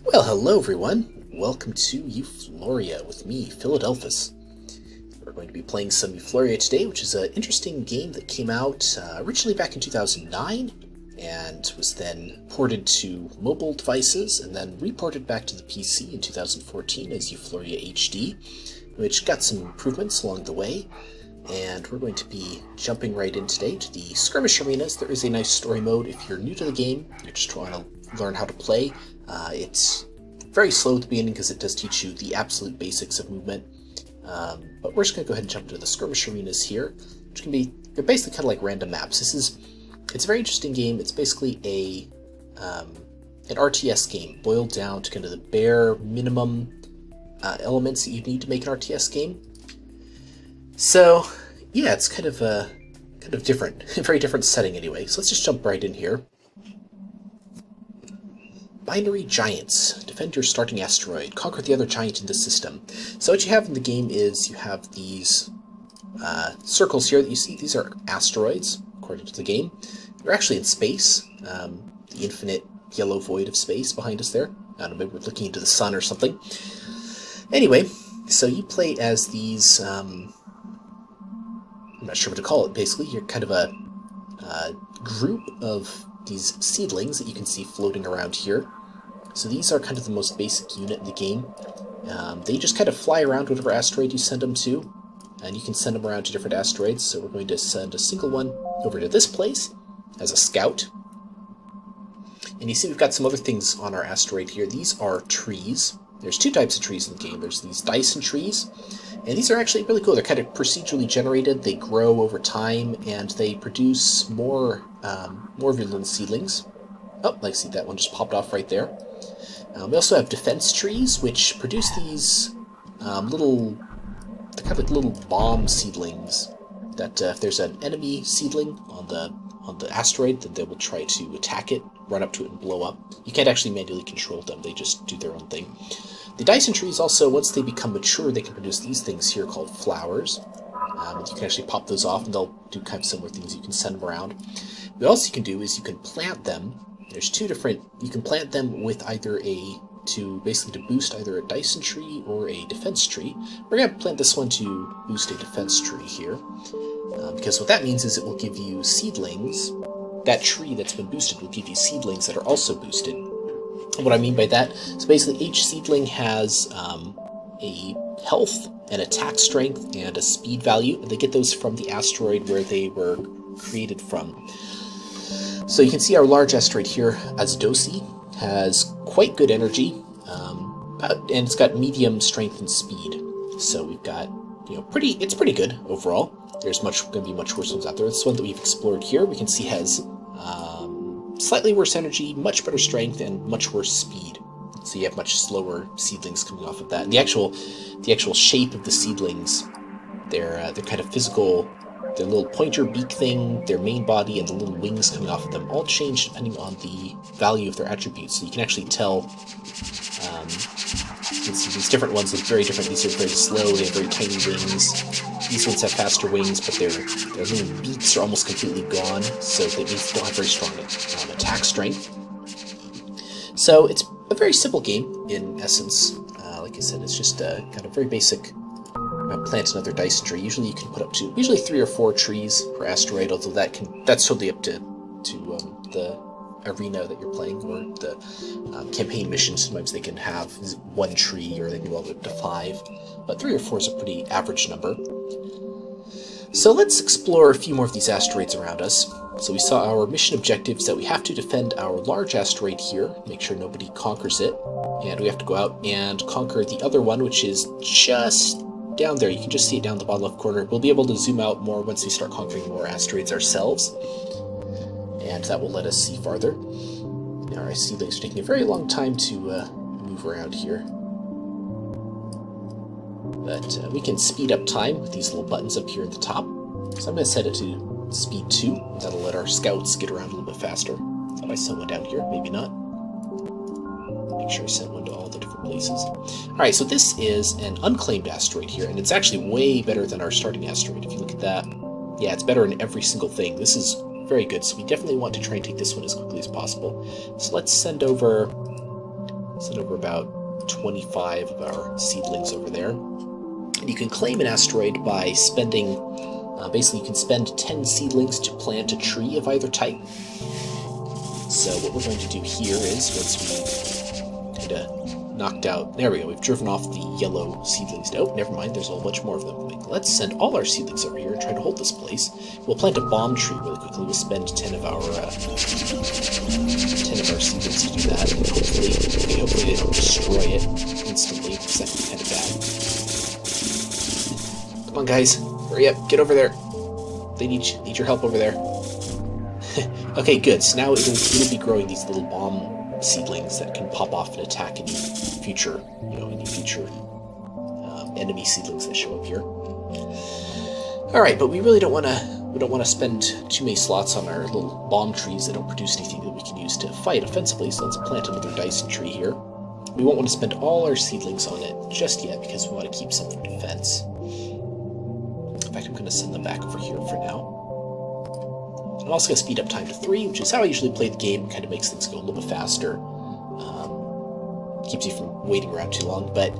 Well, hello everyone. Welcome to Eufloria with me, Philadelphus. We're going to be playing some Eufloria today, which is an interesting game that came out originally back in 2009 and was then ported to mobile devices and then reported back to the PC in 2014 as Eufloria HD, which got some improvements along the way. And we're going to be jumping right in today to the Skirmish arenas. There is a nice story mode if you're new to the game, you're just trying to learn how to play. It's very slow at the beginning because it does teach you the absolute basics of movement. But we're just going to go ahead and jump into the Skirmish arenas here, which can be, they're basically kind of like random maps. It's a very interesting game. It's basically an RTS game boiled down to kind of the bare minimum elements that you need to make an RTS game. So yeah, it's kind of different, a very different setting anyway. So let's just jump right in here. Binary Giants. Defend your starting asteroid. Conquer the other giant in the system. So what you have in the game is you have these circles here that you see. These are asteroids, according to the game. They're actually in space. The infinite yellow void of space behind us there. I don't know, maybe we're looking into the sun or something. Anyway, so you play as these... I'm not sure what to call it, basically. You're kind of a group of these seedlings that you can see floating around here. So these are kind of the most basic unit in the game. They just kind of fly around whatever asteroid you send them to, and you can send them around to different asteroids. So we're going to send a single one over to this place as a scout. And you see we've got some other things on our asteroid here. These are trees. There's two types of trees in the game. There's these Dyson trees, and these are actually really cool. They're kind of procedurally generated. They grow over time, and they produce more of your little seedlings. Oh, like see that one just popped off right there. We also have defense trees, which produce these they're kind of like little bomb seedlings. That if there's an enemy seedling on the asteroid, then they will try to attack it, run up to it, and blow up. You can't actually manually control them; they just do their own thing. The Dyson trees also, once they become mature, they can produce these things here called flowers. You can actually pop those off, and they'll do kind of similar things. You can send them around. What else you can do is you can plant them. There's two different. You can plant them with either to boost either a Dyson tree or a defense tree. We're going to plant this one to boost a defense tree here, because what that means is it will give you seedlings. That tree that's been boosted will give you seedlings that are also boosted. And what I mean by that is basically each seedling has a health, an attack strength, and a speed value, and they get those from the asteroid where they were created from. So you can see our large asteroid here, Azdosi, has quite good energy, and it's got medium strength and speed. So we've got, it's pretty good overall. There's going to be much worse ones out there. This one that we've explored here, we can see has slightly worse energy, much better strength, and much worse speed. So you have much slower seedlings coming off of that. And the actual shape of the seedlings, they're kind of physical. Their little pointer beak thing, their main body, and the little wings coming off of them all change depending on the value of their attributes. So you can actually tell, you can see these different ones look very different. These are very slow, they have very tiny wings. These ones have faster wings, but their little beaks are almost completely gone, so that means they don't have very strong attack strength. So it's a very simple game in essence. Like I said, it's just kind of very basic. Plant another Dyson tree. Usually you can put up to 3 or 4 trees per asteroid, although that's totally up to the arena that you're playing, or the campaign mission. Sometimes they can have 1 tree, or they can go up to 5, but 3 or 4 is a pretty average number. So let's explore a few more of these asteroids around us. So we saw our mission objectives that we have to defend our large asteroid here, make sure nobody conquers it, and we have to go out and conquer the other one, which is just down there. You can just see it down the bottom left corner. We'll be able to zoom out more once we start conquering more asteroids ourselves, and that will let us see farther. Now our seedlings are taking a very long time to move around here, but we can speed up time with these little buttons up here at the top. So I'm going to set it to speed 2. That'll let our scouts get around a little bit faster. Thought I sent one down here, maybe not. Make sure I sent one to all the different places. Alright, so this is an unclaimed asteroid here, and it's actually way better than our starting asteroid. If you look at that, yeah, it's better in every single thing. This is very good, so we definitely want to try and take this one as quickly as possible. So let's send over Send over about 25 of our seedlings over there. And you can claim an asteroid by spending, basically you can spend 10 seedlings to plant a tree of either type. So what we're going to do here is, once we kind of knocked out, there we go, we've driven off the yellow seedlings. Nope, never mind, there's a whole bunch more of them. Let's send all our seedlings over here and try to hold this place. We'll plant a bomb tree really quickly. We'll spend 10 of our seedlings to do that. And hopefully they don't destroy it instantly, because that would be kind of bad. Come on, guys, hurry up, get over there. They need your help over there. Okay, good. So now it'll be growing these little bomb seedlings that can pop off and attack any future, enemy seedlings that show up here. All right, but we really don't want to spend too many slots on our little bomb trees that don't produce anything that we can use to fight offensively. So let's plant another Dyson tree here. We won't want to spend all our seedlings on it just yet because we want to keep some for defense. In fact, I'm going to send them back over here for now. I'm also going to speed up time to 3, which is how I usually play the game. Kind of makes things go a little bit faster. Keeps you from waiting around too long. But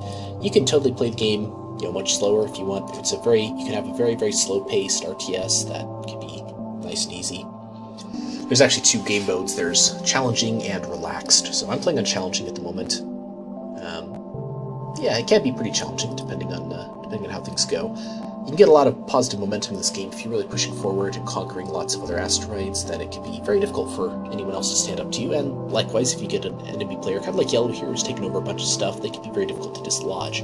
you can totally play the game, much slower if you want. You can have a very, very slow-paced RTS that can be nice and easy. There's actually 2 game modes. There's challenging and relaxed. So I'm playing on challenging at the moment. Yeah, it can be pretty challenging depending on how things go. You can get a lot of positive momentum in this game if you're really pushing forward and conquering lots of other asteroids. Then it can be very difficult for anyone else to stand up to you. And likewise, if you get an enemy player, kind of like Yellow here, who's taking over a bunch of stuff, they can be very difficult to dislodge.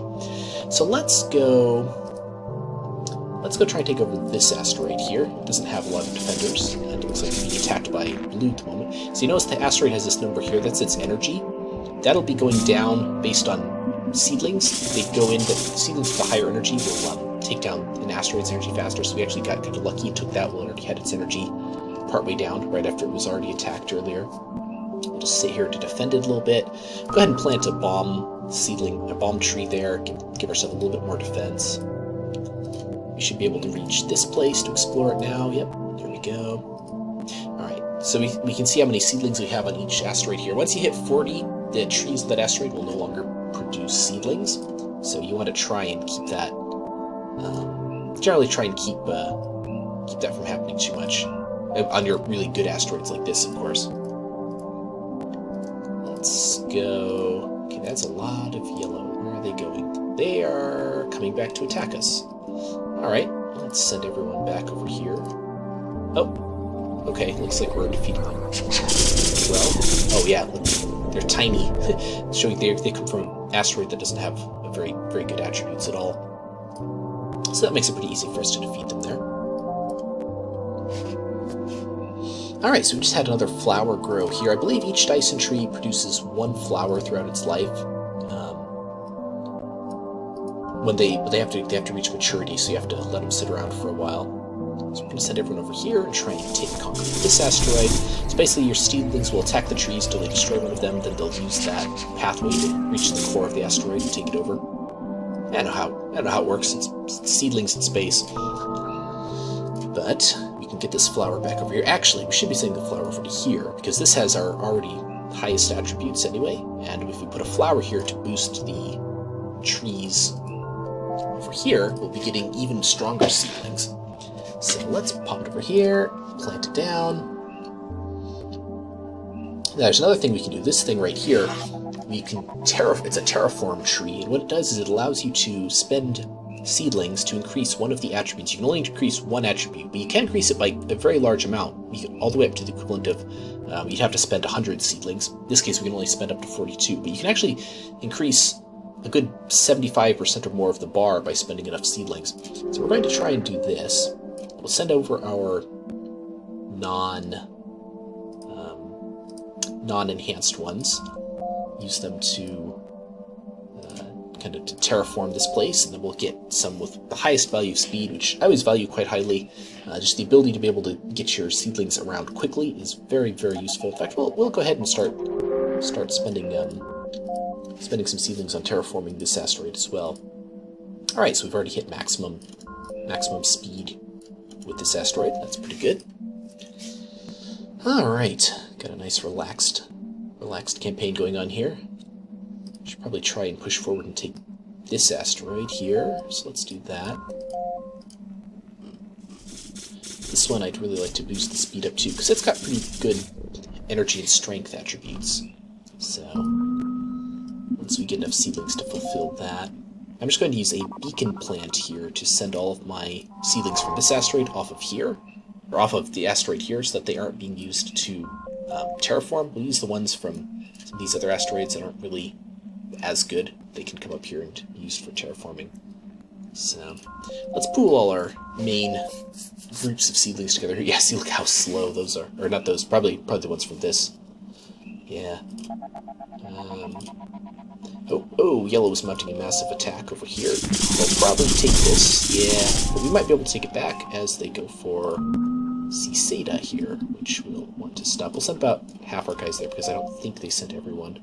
So let's go try and take over this asteroid here. It doesn't have a lot of defenders, and it looks like it's being attacked by blue at the moment. So you notice the asteroid has this number here, that's its energy. That'll be going down based on seedlings. They go in, the seedlings with the higher energy will take down an asteroid's energy faster, so we actually got kind of lucky and took that while it already had its energy partway down, right after it was already attacked earlier. We'll just sit here to defend it a little bit. Go ahead and plant a bomb tree there, give ourselves a little bit more defense. We should be able to reach this place to explore it now. Yep, there we go. Alright, so we can see how many seedlings we have on each asteroid here. Once you hit 40, the trees of that asteroid will no longer produce seedlings, so you want to try and keep that generally try and keep that from happening too much on your really good asteroids like this, of course. Let's go. Okay, that's a lot of yellow. Where are they going? They are coming back to attack us. Alright, let's send everyone back over here. Oh, okay, looks like we're defeating them. Well, oh yeah, look, they're tiny. Showing they come from an asteroid that doesn't have a very, very good attributes at all. So that makes it pretty easy for us to defeat them there. Alright, so we just had another flower grow here. I believe each Dyson tree produces 1 flower throughout its life. They have to reach maturity, so you have to let them sit around for a while. So we're going to send everyone over here and try and conquer this asteroid. So basically your seedlings will attack the trees till they destroy one of them, then they'll use that pathway to reach the core of the asteroid and take it over. I don't know how it works. It's seedlings in space. But we can get this flower back over here. Actually, we should be sending the flower over to here, because this has our already highest attributes anyway. And if we put a flower here to boost the trees over here, we'll be getting even stronger seedlings. So let's pop it over here, plant it down. Now, there's another thing we can do. This thing right here, we can it's a terraform tree, and what it does is it allows you to spend seedlings to increase one of the attributes. You can only increase one attribute, but you can increase it by a very large amount, all the way up to the equivalent of, you'd have to spend 100 seedlings. In this case, we can only spend up to 42, but you can actually increase a good 75% or more of the bar by spending enough seedlings. So we're going to try and do this. We'll send over our non-enhanced ones. Use them to kind of to terraform this place, and then we'll get some with the highest value of speed, which I always value quite highly. Just the ability to be able to get your seedlings around quickly is very, very useful. In fact, we'll go ahead and start spending some seedlings on terraforming this asteroid as well. All right, so we've already hit maximum speed with this asteroid. That's pretty good. All right, got a nice relaxed campaign going on here. Should probably try and push forward and take this asteroid here. So let's do that. This one I'd really like to boost the speed up too, because it's got pretty good energy and strength attributes. So once we get enough seedlings to fulfill that, I'm just going to use a beacon plant here to send all of my seedlings from this asteroid off of here, or off of the asteroid here, so that they aren't being used to terraform. We'll use the ones from some of these other asteroids that aren't really as good. They can come up here and be used for terraforming. So let's pool all our main groups of seedlings together. Yeah, see, look how slow those are. Or not those, probably the ones from this. Yeah. Oh, yellow is mounting a massive attack over here. They'll probably take this. Yeah, but we might be able to take it back as they go for Cicada here, which we'll want to stop. We'll send about half our guys there because I don't think they sent everyone.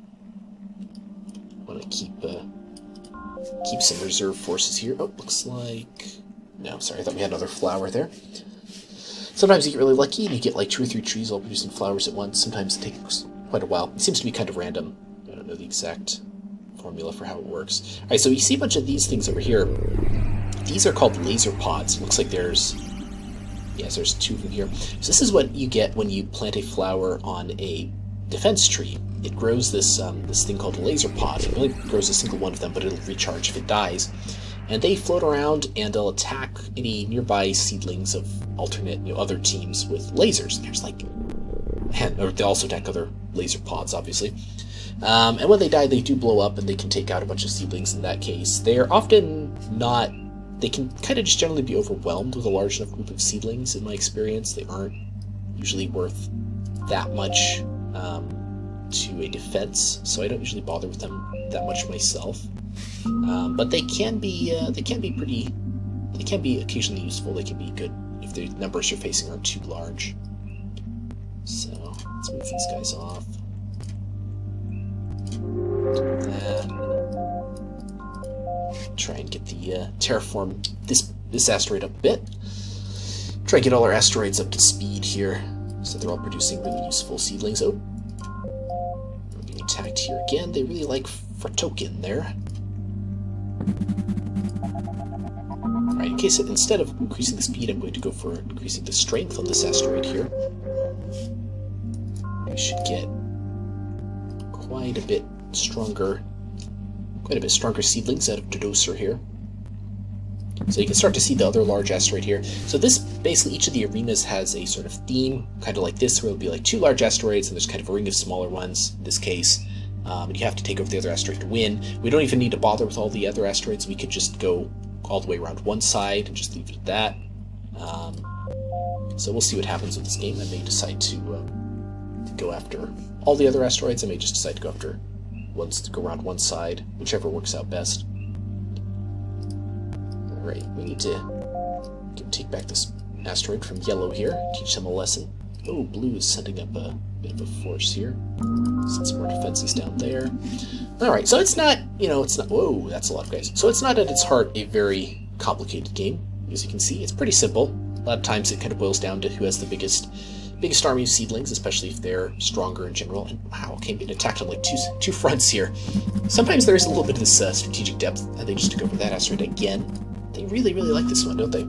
Want to keep some reserve forces here. Oh, looks like... No, sorry, I thought we had another flower there. Sometimes you get really lucky and you get like 2 or 3 trees all producing flowers at once. Sometimes it takes quite a while. It seems to be kind of random. I don't know the exact formula for how it works. Alright, so you see a bunch of these things over here. These are called laser pods. Looks like there's... Yes, there's 2 of them here. So this is what you get when you plant a flower on a defense tree. It grows this this thing called a laser pod. It only grows a single one of them, but it'll recharge if it dies. And they float around and they'll attack any nearby seedlings of alternate, other teams with lasers. There's like, or they also attack other laser pods, obviously. And when they die, they do blow up and they can take out a bunch of seedlings in that case. They're often not, they can kind of just generally be overwhelmed with a large enough group of seedlings, in my experience. They aren't usually worth that much to a defense, so I don't usually bother with them that much myself. But they can be occasionally useful. They can be good if the numbers you're facing aren't too large. So let's move these guys off. Do that. Try and get the terraform this asteroid up a bit. Try and get all our asteroids up to speed here, so they're all producing really useful seedlings. Oh, we're being attacked here again. They really like Fratokin there. Alright, in case instead of increasing the speed, I'm going to go for increasing the strength on this asteroid here. We should get quite a bit stronger seedlings out of Dodoser here. So you can start to see the other large asteroid here. So this, basically, each of the arenas has a sort of theme, kind of like this, where it'll be like 2 large asteroids, and there's kind of a ring of smaller ones, in this case. And you have to take over the other asteroid to win. We don't even need to bother with all the other asteroids. We could just go all the way around one side and just leave it at that. So we'll see what happens with this game. I may decide to go after all the other asteroids. I may just decide to go after ones to go around one side, whichever works out best. Alright, we need to take back this asteroid from yellow here, teach them a lesson. Oh, blue is sending up a bit of a force here. Send some more defenses down there. Alright, so it's not, it's not, whoa, that's a lot of guys. So it's not at its heart a very complicated game. As you can see, it's pretty simple. A lot of times it kind of boils down to who has the biggest army of seedlings, especially if they're stronger in general. And wow, okay, being attacked on like two fronts here. Sometimes there is a little bit of this strategic depth, and they just took over that asteroid again. They really, really like this one, don't they?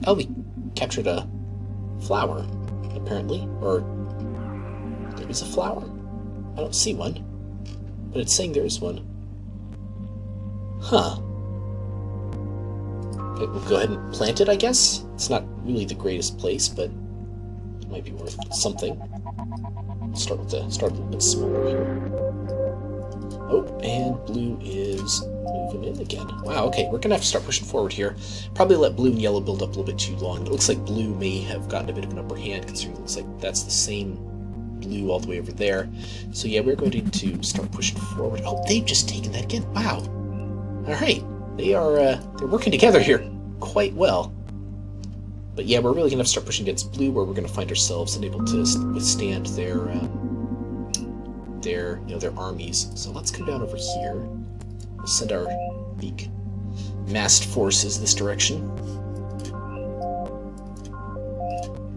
Oh, we captured a flower, apparently. Or there is a flower? I don't see one, but it's saying there is one. Huh. Okay, we'll go ahead and plant it, I guess. It's not really the greatest place, but it might be worth something. Start a little bit smaller here. Oh, and blue is moving in again. Wow, okay, we're gonna have to start pushing forward here. Probably let blue and yellow build up a little bit too long. It looks like blue may have gotten a bit of an upper hand, considering it looks like that's the same blue all the way over there. So yeah, we're going to start pushing forward. Oh, they've just taken that again. Wow. Alright, they're working together here quite well. But yeah, we're really gonna have to start pushing against blue, where we're gonna find ourselves unable to withstand their armies. So let's come down over here. We'll send our big massed forces this direction.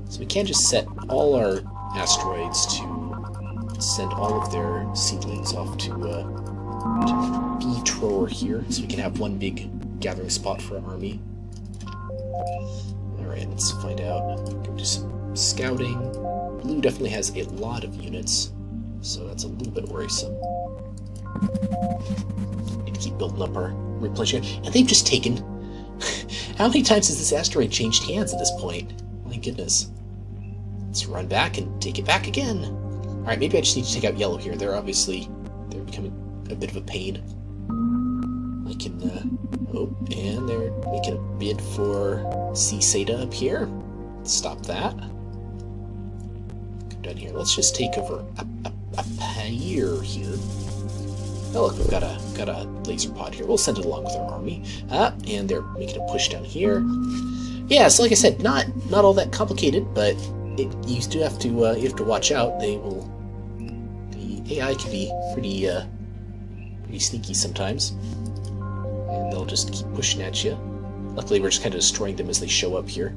So we can just set all our asteroids to send all of their seedlings off to B thrower here, so we can have one big gathering spot for our army. Alright, let's find out. Go do some scouting. Blue definitely has a lot of units, so that's a little bit worrisome. Need to keep building up our replenishing. And they've just taken... How many times has this asteroid changed hands at this point? My goodness. Let's run back and take it back again. Alright, maybe I just need to take out yellow here. They're becoming a bit of a pain. I can, oh, and they're making a bid for C-Seta up here. Let's stop that. Come down here. Let's just take over a pair here. Oh, look, we've got a laser pod here. We'll send it along with our army. And they're making a push down here. Yeah, so like I said, not all that complicated, but you do have to watch out. The AI can be pretty sneaky sometimes, and they'll just keep pushing at you. Luckily, we're just kind of destroying them as they show up here.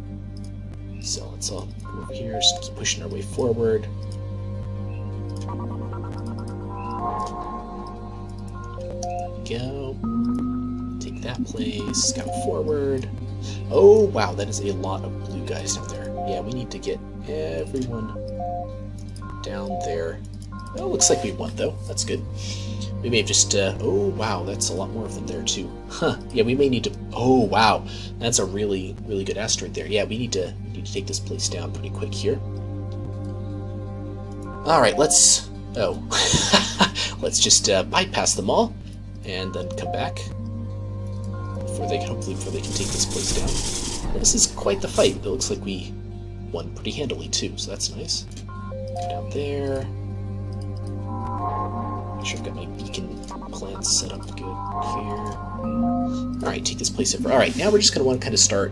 So let's all come over here, just keep pushing our way forward. Go. Take that place. Scout forward. Oh, wow, that is a lot of blue guys down there. Yeah, we need to get everyone down there. Well, looks like we won, though. That's good. We may have just... oh, wow, that's a lot more of them there, too. Huh. Yeah, we may need to... Oh, wow. That's a really, really good asteroid there. Yeah, we need to take this place down pretty quick here. Alright, let's... Oh. Let's just bypass them all, and then come back. Hopefully before they can take this place down. Well, this is quite the fight. It looks like we won pretty handily, too, so that's nice. Go down there. Make sure I've got my beacon plants set up good here. Alright, take this place over. Alright, now we're just going to want to kind of start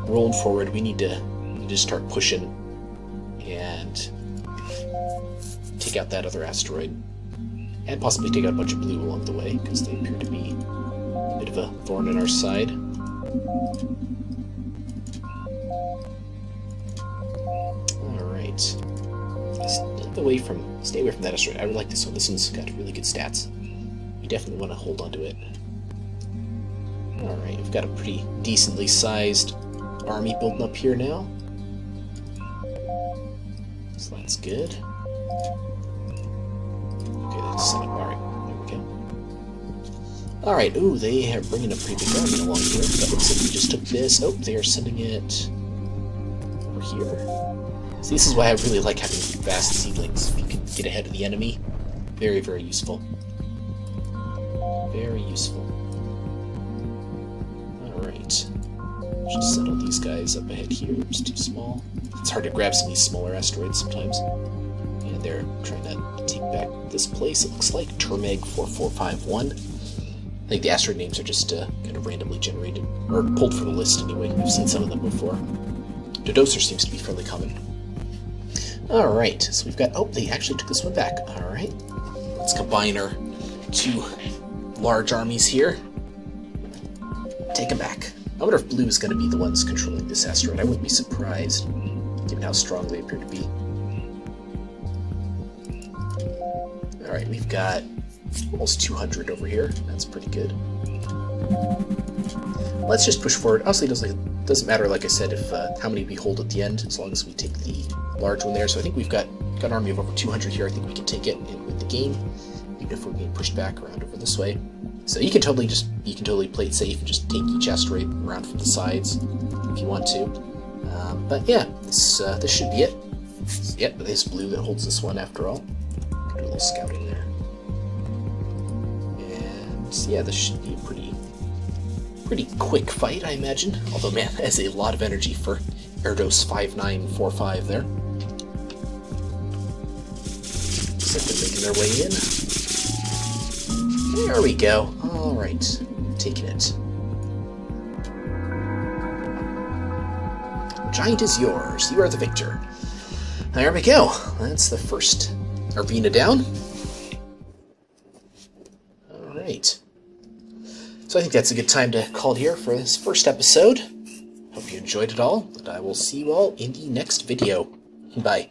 rolling forward. We need to start pushing and take out that other asteroid. And possibly take out a bunch of blue along the way, because they appear to be a bit of a thorn in our side. Alright. Stay away from that asteroid. I really like this one. This one's got really good stats. We definitely want to hold on to it. Alright, we've got a pretty decently sized army building up here now. So that's good. Okay, that's set up. Alright, there we go. Alright, ooh, they are bringing a pretty big army along here. That looks like we just took this. Oh, they are sending it over here. See, this is why I really like having fast seedlings. You can get ahead of the enemy. Very, very useful. Very useful. Alright. Just settle these guys up ahead here. It's too small. It's hard to grab some of these smaller asteroids sometimes. And they're trying to take back this place, it looks like. Termeg 4451. I think the asteroid names are just kind of randomly generated, or pulled from the list anyway. We've seen some of them before. Dodoser seems to be fairly common. Alright, so we've got... Oh, they actually took this one back. Alright. Let's combine our two large armies here. Take them back. I wonder if blue is going to be the ones controlling this asteroid. I wouldn't be surprised, given how strong they appear to be. Alright, we've got almost 200 over here. That's pretty good. Let's just push forward. Honestly, it doesn't matter, like I said, if how many we hold at the end, as long as we take the large one there. So I think we've got an army of over 200 here. I think we can take it and win the game, even if we're being pushed back around over this way. So you can totally play it safe and just take each asteroid around from the sides if you want to. But yeah, this should be it. Yep, it is blue that holds this one after all. Do a little scouting there. And yeah, this should be a pretty quick fight, I imagine. Although, man, that is a lot of energy for Erdos 5945 there. Looks like they're making their way in. There we go. Alright, taking it. Giant is yours. You are the victor. There we go. That's the first arena down. Alright. So I think that's a good time to call it here for this first episode. Hope you enjoyed it all, and I will see you all in the next video. Bye.